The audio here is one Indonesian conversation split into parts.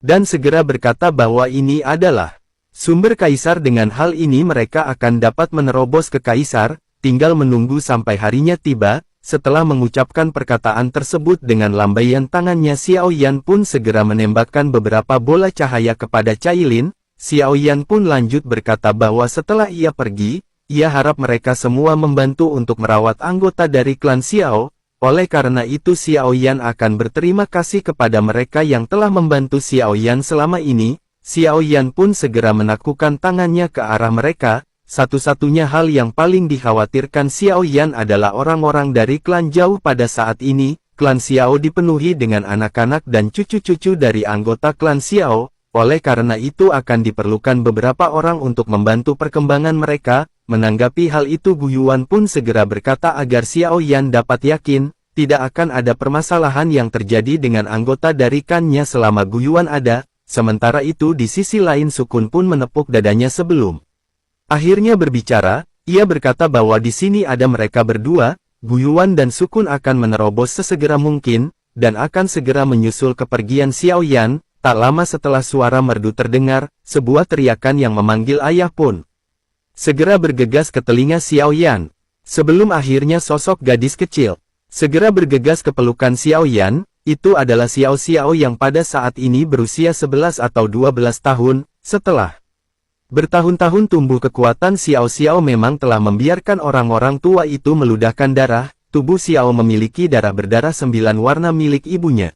dan segera berkata bahwa ini adalah sumber kaisar. Dengan hal ini mereka akan dapat menerobos ke kaisar, tinggal menunggu sampai harinya tiba. Setelah mengucapkan perkataan tersebut dengan lambaian tangannya, Xiao Yan pun segera menembakkan beberapa bola cahaya kepada Cailin. Xiao Yan pun lanjut berkata bahwa setelah ia pergi, ia harap mereka semua membantu untuk merawat anggota dari klan Xiao. Oleh karena itu Xiao Yan akan berterima kasih kepada mereka yang telah membantu Xiao Yan selama ini. Xiao Yan pun segera menakukkan tangannya ke arah mereka. Satu-satunya hal yang paling dikhawatirkan Xiao Yan adalah orang-orang dari klan Zhao pada saat ini. Klan Xiao dipenuhi dengan anak-anak dan cucu-cucu dari anggota klan Xiao. Oleh karena itu akan diperlukan beberapa orang untuk membantu perkembangan mereka. Menanggapi hal itu Gu Yuan pun segera berkata agar Xiao Yan dapat yakin, tidak akan ada permasalahan yang terjadi dengan anggota dari klannya selama Gu Yuan ada. Sementara itu di sisi lain Sukun pun menepuk dadanya sebelum akhirnya berbicara. Ia berkata bahwa di sini ada mereka berdua, Gu Yuan dan Sukun akan menerobos sesegera mungkin, dan akan segera menyusul kepergian Xiao Yan. Tak lama setelah suara merdu terdengar, sebuah teriakan yang memanggil ayah pun segera bergegas ke telinga Xiao Yan. Sebelum akhirnya sosok gadis kecil segera bergegas ke pelukan Xiao Yan, itu adalah Xiao Xiao yang pada saat ini berusia 11 atau 12 tahun. Setelah bertahun-tahun tumbuh kekuatan, Xiao Xiao memang telah membiarkan orang-orang tua itu meludahkan darah. Tubuh Xiao memiliki darah berdarah 9 warna milik ibunya.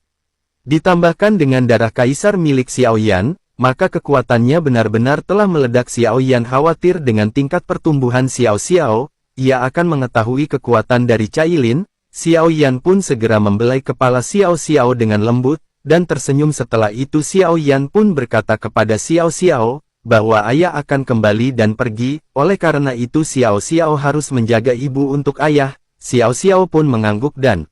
Ditambahkan dengan darah kaisar milik Xiao Yan, maka kekuatannya benar-benar telah meledak. Xiao Yan khawatir dengan tingkat pertumbuhan Xiao Xiao. Ia akan mengetahui kekuatan dari Cailin. Xiao Yan pun segera membelai kepala Xiao Xiao dengan lembut, dan tersenyum. Setelah itu Xiao Yan pun berkata kepada Xiao Xiao, bahwa ayah akan kembali dan pergi. Oleh karena itu Xiao Xiao harus menjaga ibu untuk ayah. Xiao Xiao pun mengangguk dan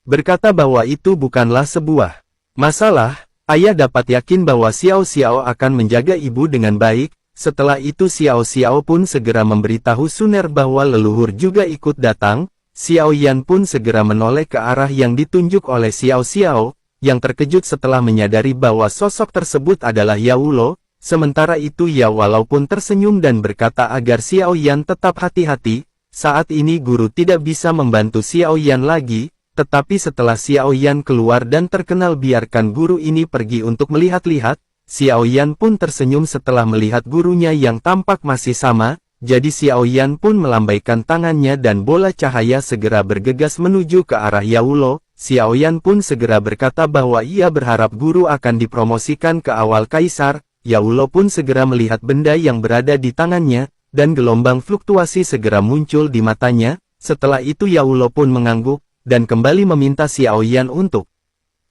berkata bahwa itu bukanlah sebuah masalah. Ayah dapat yakin bahwa Xiao Xiao akan menjaga ibu dengan baik. Setelah itu Xiao Xiao pun segera memberitahu Suner bahwa leluhur juga ikut datang. Xiao Yan pun segera menoleh ke arah yang ditunjuk oleh Xiao Xiao, yang terkejut setelah menyadari bahwa sosok tersebut adalah Yaulo. Sementara itu Yao walaupun tersenyum dan berkata agar Xiao Yan tetap hati-hati. Saat ini guru tidak bisa membantu Xiao Yan lagi. Tetapi setelah Xiao Yan keluar dan terkenal, biarkan guru ini pergi untuk melihat-lihat. Xiao Yan pun tersenyum setelah melihat gurunya yang tampak masih sama. Jadi Xiao Yan pun melambaikan tangannya dan bola cahaya segera bergegas menuju ke arah Yaulo. Xiao Yan pun segera berkata bahwa ia berharap guru akan dipromosikan ke awal kaisar. Yaulo pun segera melihat benda yang berada di tangannya, dan gelombang fluktuasi segera muncul di matanya. Setelah itu Yaulo pun mengangguk dan kembali meminta Xiao Yan untuk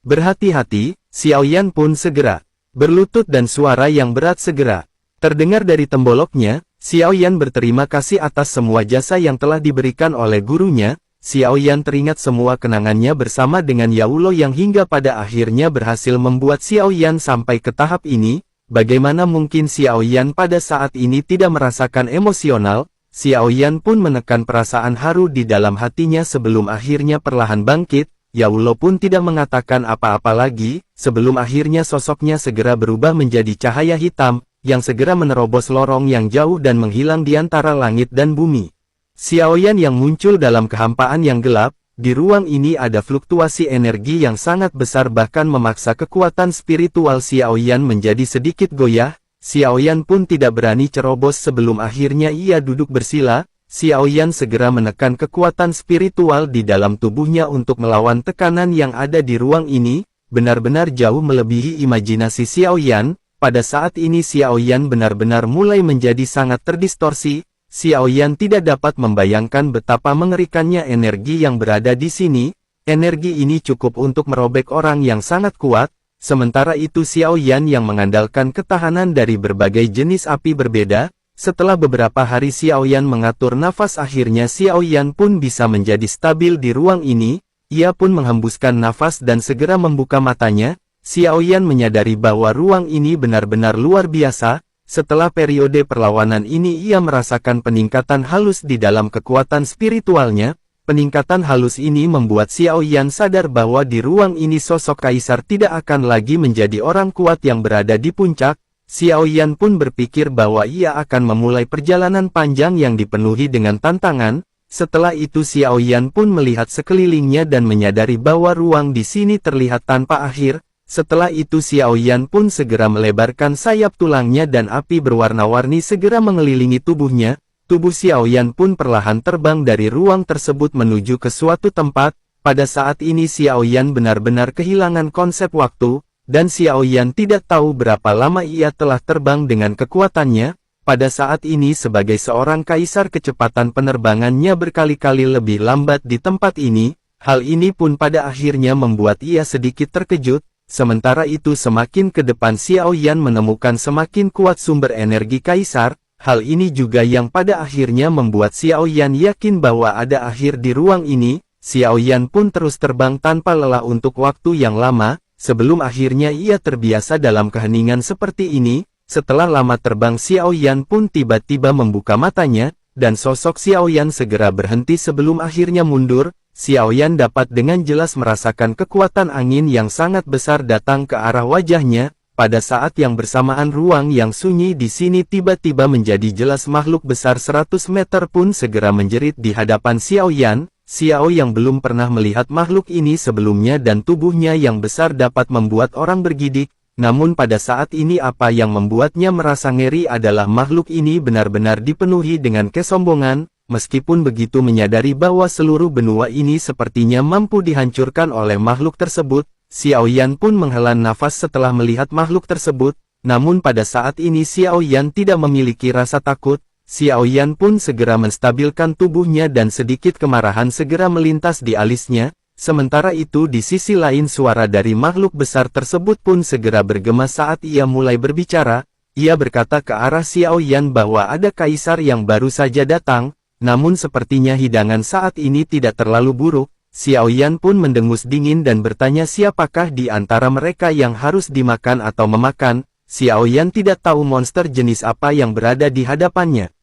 berhati-hati. Xiao Yan pun segera berlutut dan suara yang berat segera terdengar dari temboloknya. Xiao Yan berterima kasih atas semua jasa yang telah diberikan oleh gurunya. Xiao Yan teringat semua kenangannya bersama dengan Yaulo yang hingga pada akhirnya berhasil membuat Xiao Yan sampai ke tahap ini. Bagaimana mungkin Xiao Yan pada saat ini tidak merasakan emosional? Xiao Yan pun menekan perasaan haru di dalam hatinya sebelum akhirnya perlahan bangkit. Yaulo pun tidak mengatakan apa-apa lagi, sebelum akhirnya sosoknya segera berubah menjadi cahaya hitam, yang segera menerobos lorong yang jauh dan menghilang di antara langit dan bumi. Xiao Yan yang muncul dalam kehampaan yang gelap. Di ruang ini ada fluktuasi energi yang sangat besar, bahkan memaksa kekuatan spiritual Xiao Yan menjadi sedikit goyah. Xiao Yan pun tidak berani cerobos sebelum akhirnya ia duduk bersila. Xiao Yan segera menekan kekuatan spiritual di dalam tubuhnya untuk melawan tekanan yang ada di ruang ini, benar-benar jauh melebihi imajinasi Xiao Yan. Pada saat ini Xiao Yan benar-benar mulai menjadi sangat terdistorsi. Xiao Yan tidak dapat membayangkan betapa mengerikannya energi yang berada di sini. Energi ini cukup untuk merobek orang yang sangat kuat. Sementara itu Xiao Yan yang mengandalkan ketahanan dari berbagai jenis api berbeda. Setelah beberapa hari Xiao Yan mengatur nafas, akhirnya Xiao Yan pun bisa menjadi stabil di ruang ini. Ia pun menghembuskan nafas dan segera membuka matanya. Xiao Yan menyadari bahwa ruang ini benar-benar luar biasa. Setelah periode perlawanan ini ia merasakan peningkatan halus di dalam kekuatan spiritualnya. Peningkatan halus ini membuat Xiao Yan sadar bahwa di ruang ini sosok kaisar tidak akan lagi menjadi orang kuat yang berada di puncak. Xiao Yan pun berpikir bahwa ia akan memulai perjalanan panjang yang dipenuhi dengan tantangan. Setelah itu Xiao Yan pun melihat sekelilingnya dan menyadari bahwa ruang di sini terlihat tanpa akhir. Setelah itu Xiao Yan pun segera melebarkan sayap tulangnya dan api berwarna-warni segera mengelilingi tubuhnya. Tubuh Xiao Yan pun perlahan terbang dari ruang tersebut menuju ke suatu tempat. Pada saat ini Xiao Yan benar-benar kehilangan konsep waktu, dan Xiao Yan tidak tahu berapa lama ia telah terbang dengan kekuatannya. Pada saat ini sebagai seorang kaisar kecepatan penerbangannya berkali-kali lebih lambat di tempat ini. Hal ini pun pada akhirnya membuat ia sedikit terkejut. Sementara itu semakin ke depan Xiao Yan menemukan semakin kuat sumber energi kaisar. Hal ini juga yang pada akhirnya membuat Xiao Yan yakin bahwa ada akhir di ruang ini. Xiao Yan pun terus terbang tanpa lelah untuk waktu yang lama, sebelum akhirnya ia terbiasa dalam keheningan seperti ini. Setelah lama terbang Xiao Yan pun tiba-tiba membuka matanya, dan sosok Xiao Yan segera berhenti sebelum akhirnya mundur. Xiao Yan dapat dengan jelas merasakan kekuatan angin yang sangat besar datang ke arah wajahnya. Pada saat yang bersamaan ruang yang sunyi di sini tiba-tiba menjadi jelas makhluk besar 100 meter pun segera menjerit di hadapan Xiao Yan. Xiao yang belum pernah melihat makhluk ini sebelumnya dan tubuhnya yang besar dapat membuat orang bergidik. Namun pada saat ini apa yang membuatnya merasa ngeri adalah makhluk ini benar-benar dipenuhi dengan kesombongan. Meskipun begitu menyadari bahwa seluruh benua ini sepertinya mampu dihancurkan oleh makhluk tersebut. Xiao Yan pun menghela nafas setelah melihat makhluk tersebut, namun pada saat ini Xiao Yan tidak memiliki rasa takut. Xiao Yan pun segera menstabilkan tubuhnya dan sedikit kemarahan segera melintas di alisnya. Sementara itu di sisi lain suara dari makhluk besar tersebut pun segera bergema saat ia mulai berbicara. Ia berkata ke arah Xiao Yan bahwa ada kaisar yang baru saja datang, namun sepertinya hidangan saat ini tidak terlalu buruk. Xiao Yan pun mendengus dingin dan bertanya siapakah di antara mereka yang harus dimakan atau memakan. Xiao Yan tidak tahu monster jenis apa yang berada di hadapannya.